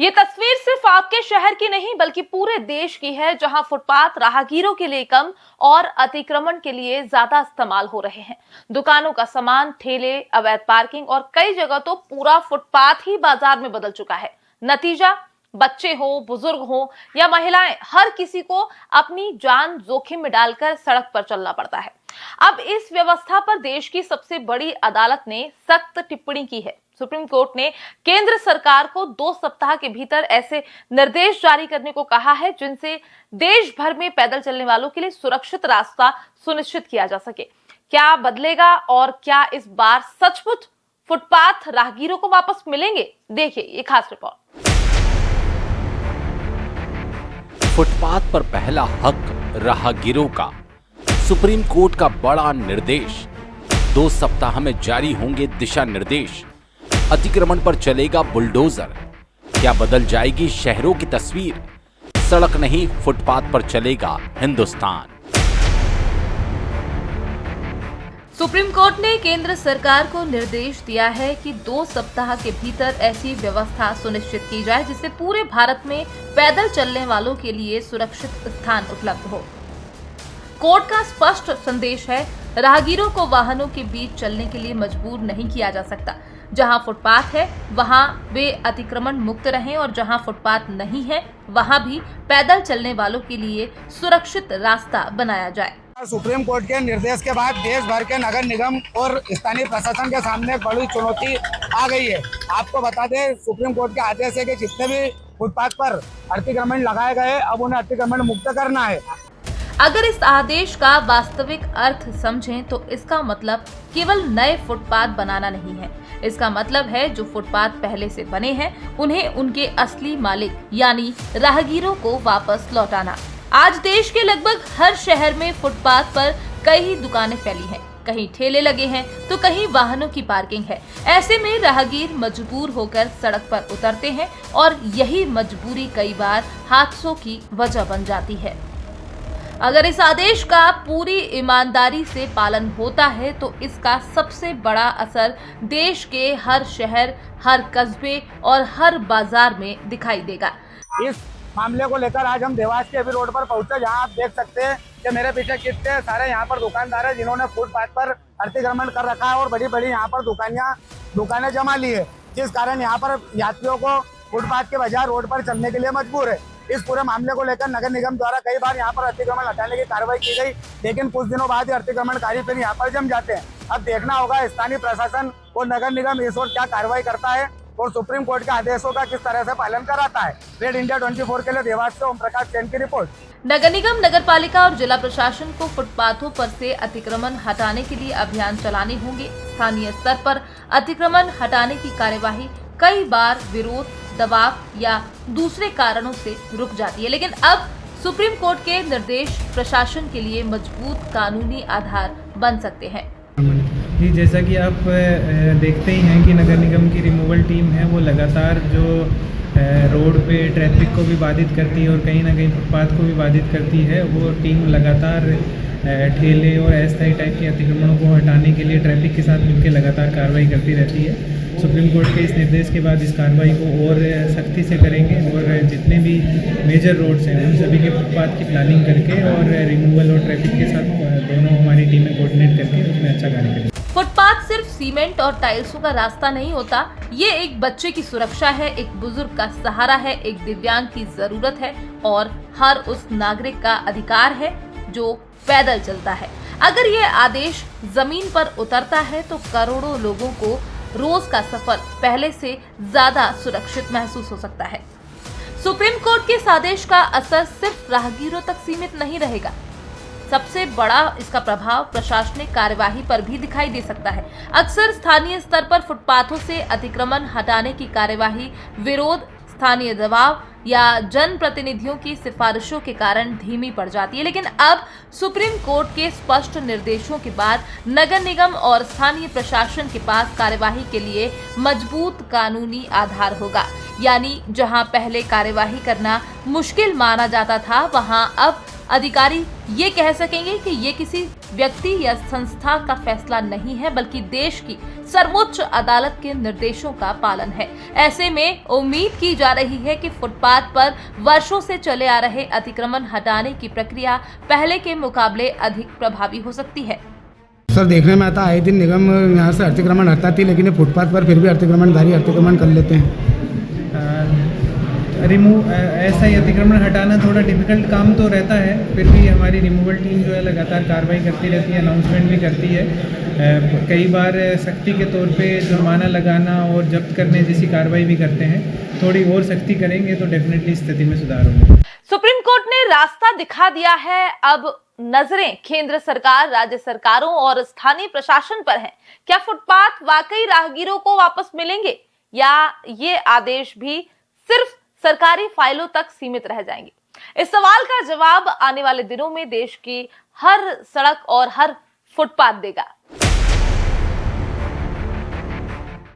ये तस्वीर सिर्फ आपके शहर की नहीं बल्कि पूरे देश की है, जहां फुटपाथ राहगीरों के लिए कम और अतिक्रमण के लिए ज्यादा इस्तेमाल हो रहे हैं। दुकानों का सामान, ठेले, अवैध पार्किंग और कई जगह तो पूरा फुटपाथ ही बाजार में बदल चुका है। नतीजा, बच्चे हो, बुजुर्ग हो या महिलाएं, हर किसी को अपनी जान जोखिम में डालकर सड़क पर चलना पड़ता है। अब इस व्यवस्था पर देश की सबसे बड़ी अदालत ने सख्त टिप्पणी की है। सुप्रीम कोर्ट ने केंद्र सरकार को 2 सप्ताह के भीतर ऐसे निर्देश जारी करने को कहा है जिनसे देश भर में पैदल चलने वालों के लिए सुरक्षित रास्ता सुनिश्चित किया जा सके। क्या बदलेगा और क्या इस बार सचमुच फुटपाथ राहगीरों को वापस मिलेंगे? देखिए ये खास रिपोर्ट। फुटपाथ पर पहला हक राहगीरों का, सुप्रीम कोर्ट का बड़ा निर्देश। 2 सप्ताह में जारी होंगे दिशा निर्देश। अतिक्रमण पर चलेगा बुलडोजर। क्या बदल जाएगी शहरों की तस्वीर? सड़क नहीं, फुटपाथ पर चलेगा हिंदुस्तान। सुप्रीम कोर्ट ने केंद्र सरकार को निर्देश दिया है कि 2 सप्ताह के भीतर ऐसी व्यवस्था सुनिश्चित की जाए जिससे पूरे भारत में पैदल चलने वालों के लिए सुरक्षित स्थान उपलब्ध हो। कोर्ट का स्पष्ट संदेश है, राहगीरों को वाहनों के बीच चलने के लिए मजबूर नहीं किया जा सकता। जहां फुटपाथ है वहां वे अतिक्रमण मुक्त रहें और जहां फुटपाथ नहीं है वहां भी पैदल चलने वालों के लिए सुरक्षित रास्ता बनाया जाए। सुप्रीम कोर्ट के निर्देश के बाद देश भर के नगर निगम और स्थानीय प्रशासन के सामने बड़ी चुनौती आ गई है। आपको बता दें, सुप्रीम कोर्ट के आदेश है कि जितने भी फुटपाथ पर अतिक्रमण लगाए गए अब उन्हें अतिक्रमण मुक्त करना है। अगर इस आदेश का वास्तविक अर्थ समझें तो इसका मतलब केवल नए फुटपाथ बनाना नहीं है। इसका मतलब है जो फुटपाथ पहले से बने हैं उन्हें उनके असली मालिक यानी राहगीरों को वापस लौटाना। आज देश के लगभग हर शहर में फुटपाथ पर कई दुकानें फैली हैं, कहीं ठेले लगे हैं तो कहीं वाहनों की पार्किंग है। ऐसे में राहगीर मजबूर होकर सड़क पर उतरते हैं और यही मजबूरी कई बार हादसों की वजह बन जाती है। अगर इस आदेश का पूरी ईमानदारी से पालन होता है तो इसका सबसे बड़ा असर देश के हर शहर, हर कस्बे और हर बाजार में दिखाई देगा। इस मामले को लेकर आज हम देवास के अभी रोड पर पहुंचे, जहां आप देख सकते हैं कि मेरे पीछे कितने सारे यहाँ पर दुकानदार हैं जिन्होंने फुटपाथ पर अतिक्रमण कर रखा है और बड़ी बड़ी यहाँ पर दुकानें जमा ली है, जिस कारण यहाँ पर यात्रियों को फुटपाथ के बजाय रोड पर चलने के लिए मजबूर है। इस पूरे मामले को लेकर नगर निगम द्वारा कई बार यहाँ पर अतिक्रमण हटाने की कार्रवाई की गई, लेकिन कुछ दिनों बाद ही अतिक्रमणकारी फिर यहाँ पर जम जाते हैं। अब देखना होगा स्थानीय प्रशासन और नगर निगम इस ओर क्या कार्रवाई करता है और सुप्रीम कोर्ट के आदेशों का किस तरह से पालन कराता है। रेड इंडिया 24 के लिए देवास से ओम प्रकाश सेन की रिपोर्ट। नगर निगम, नगर पालिका और जिला प्रशासन को फुटपाथों पर से अतिक्रमण हटाने के लिए अभियान चलाने होंगे। स्थानीय स्तर पर अतिक्रमण हटाने की कार्यवाही कई बार विरोध, दबाव या दूसरे कारणों से रुक जाती है, लेकिन अब सुप्रीम कोर्ट के निर्देश प्रशासन के लिए मजबूत कानूनी आधार बन सकते हैं। जी, जैसा कि आप देखते ही हैं कि नगर निगम की रिमूवल टीम है वो लगातार जो रोड पे ट्रैफिक को भी बाधित करती है और कहीं ना कहीं फुटपाथ को भी बाधित करती है, वो टीम लगातार ठेले और अस्थायी टाइप के अतिक्रमणों को हटाने के लिए ट्रैफिक के साथ मिलकर लगातार कार्रवाई करती रहती है। सुप्रीम कोर्ट के इस निर्देश के बाद इस कार्रवाई को और सख्ती से करेंगे और जितने भी मेजर रोड्स हैं उन सभी के फुटपाथ की प्लानिंग करके और रिमूवल और ट्रैफिक के साथ दोनों हमारी टीमें कोऑर्डिनेट करके उसमें अच्छा कार्य करेंगे। फुटपाथ सिर्फ सीमेंट और टाइल्सों का रास्ता नहीं होता, ये एक बच्चे की सुरक्षा है, एक बुजुर्ग का सहारा है, एक दिव्यांग की जरूरत है और हर उस नागरिक का अधिकार है जो पैदल चलता है। अगर ये आदेश जमीन पर उतरता है तो करोड़ों लोगों को रोज का सफर पहले से ज्यादा सुरक्षित महसूस हो सकता है। सुप्रीम कोर्ट के इस आदेश का असर सिर्फ राहगीरों तक सीमित नहीं रहेगा, सबसे बड़ा इसका प्रभाव प्रशासनिक कार्यवाही पर भी दिखाई दे सकता है। अक्सर स्थानीय स्तर पर फुटपाथों से अतिक्रमण हटाने की कार्यवाही विरोध, स्थानीय दबाव या जनप्रतिनिधियों की सिफारिशों के कारण धीमी पड़ जाती है, लेकिन अब सुप्रीम कोर्ट के स्पष्ट निर्देशों के बाद नगर निगम और स्थानीय प्रशासन के पास कार्यवाही के लिए मजबूत कानूनी आधार होगा। यानी जहां पहले कार्यवाही करना मुश्किल माना जाता था, वहां अब अधिकारी ये कह सकेंगे कि ये किसी व्यक्ति या संस्था का फैसला नहीं है, बल्कि देश की सर्वोच्च अदालत के निर्देशों का पालन है। ऐसे में उम्मीद की जा रही है कि फुटपाथ पर वर्षों से चले आ रहे अतिक्रमण हटाने की प्रक्रिया पहले के मुकाबले अधिक प्रभावी हो सकती है। सर, देखने में आता आए दिन निगम यहाँ से अतिक्रमण हटाती, लेकिन ये फुटपाथ पर फिर भी अतिक्रमणकारी अतिक्रमण कर लेते हैं। ऐसा ही अतिक्रमण हटाना थोड़ा डिफिकल्ट काम तो रहता है, फिर भी हमारी रिमूवल टीम जो है लगातार कार्रवाई करती रहती है, अनाउंसमेंट भी करती है। कई बार सख्ती के तौर पे जुर्माना लगाना और जब्त करने जैसी कार्रवाई भी करते हैं। थोड़ी और सख्ती करेंगे तो डेफिनेटली स्थिति में सुधार होगा। सुप्रीम कोर्ट ने रास्ता दिखा दिया है, अब नजरें केंद्र सरकार, राज्य सरकारों और स्थानीय प्रशासन पर हैं। क्या फुटपाथ वाकई राहगीरों को वापस मिलेंगे या ये आदेश भी सिर्फ सरकारी फाइलों तक सीमित रह जाएंगे? इस सवाल का जवाब आने वाले दिनों में देश की हर सड़क और हर फुटपाथ देगा।